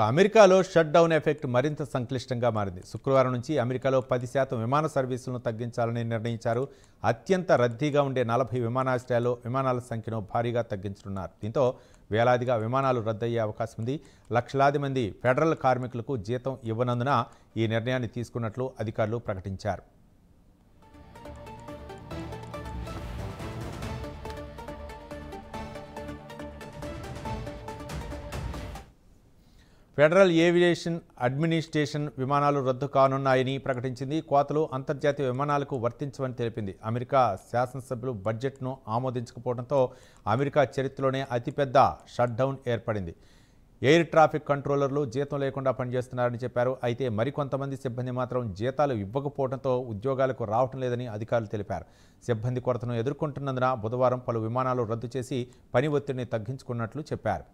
అమెరికాలో shut down effect మరింత సంక్లిష్టంగా మారింది. శుక్రవారం నుంచి అమెరికాలో 10% విమాన సర్వీసులను తగ్గించాలని నిర్ణయించారు. అత్యంత రద్దీగా ఉండే 40 విమానాశ్రయాల్లో విమానాల సంఖ్యను భారీగా తగ్గించనున్నారు. దీంతో వేలాదిగా విమానాలు రద్దయ్యే అవకాశం ఉంది. లక్షలాది మంది ఫెడరల్ కార్మికులకు జీతం ఇవ్వనందున ఈ నిర్ణయాన్ని తీసుకున్నట్లు అధికారులు ప్రకటించారు. ఫెడరల్ ఏవియేషన్ అడ్మినిస్ట్రేషన్ విమానాలు రద్దు కానున్నాయని ప్రకటించింది. కోతలు అంతర్జాతీయ విమానాలకు వర్తించవని తెలిపింది. అమెరికా శాసనసభ్యులు బడ్జెట్ను ఆమోదించకపోవడంతో అమెరికా చరిత్రలోనే అతిపెద్ద షట్ డౌన్ ఏర్పడింది. ఎయిర్ ట్రాఫిక్ కంట్రోలర్లు జీతం లేకుండా పనిచేస్తున్నారని చెప్పారు. అయితే మరికొంతమంది సిబ్బంది మాత్రం జీతాలు ఇవ్వకపోవడంతో ఉద్యోగాలకు రావటం లేదని అధికారులు తెలిపారు. సిబ్బంది కొరతను ఎదుర్కొంటున్నందున బుధవారం పలు విమానాలు రద్దు చేసి పని ఒత్తిడిని తగ్గించుకున్నట్లు చెప్పారు.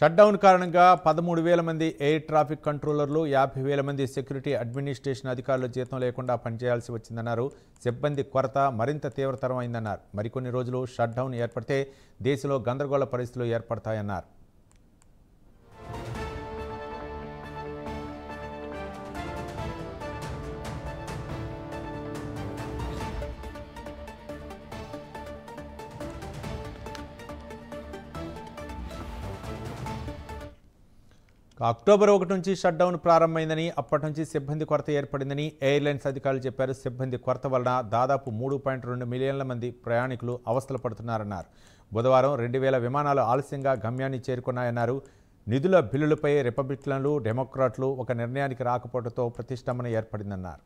షట్డౌన్ కారణంగా 13,000 మంది ఎయిర్ ట్రాఫిక్ కంట్రోలర్లు, 50,000 మంది సెక్యూరిటీ అడ్మినిస్ట్రేషన్ అధికారులు జీతం లేకుండా పనిచేయాల్సి వచ్చిందన్నారు. సిబ్బంది కొరత మరింత తీవ్రతరం అయిందన్నారు. మరికొన్ని రోజులు షట్డౌన్ ఏర్పడితే దేశంలో గందరగోళ పరిస్థితులు ఏర్పడతాయన్నారు. అక్టోబర్ 1 నుంచి షట్డౌన్ ప్రారంభమైందని, అప్పటి నుంచి సిబ్బంది కొరత ఏర్పడిందని ఎయిర్లైన్స్ అధికారులు చెప్పారు. సిబ్బంది కొరత వలన దాదాపు 3.2 మిలియన్ల మంది ప్రయాణికులు అవస్థలు పడుతున్నారన్నారు. బుధవారం 2,000 విమానాలు ఆలస్యంగా గమ్యాన్ని చేరుకున్నాయన్నారు. నిధుల బిల్లులపై రిపబ్లికన్లు, డెమోక్రాట్లు ఒక నిర్ణయానికి రాకపోవడంతో ప్రతిష్టంభన ఏర్పడిందన్నారు.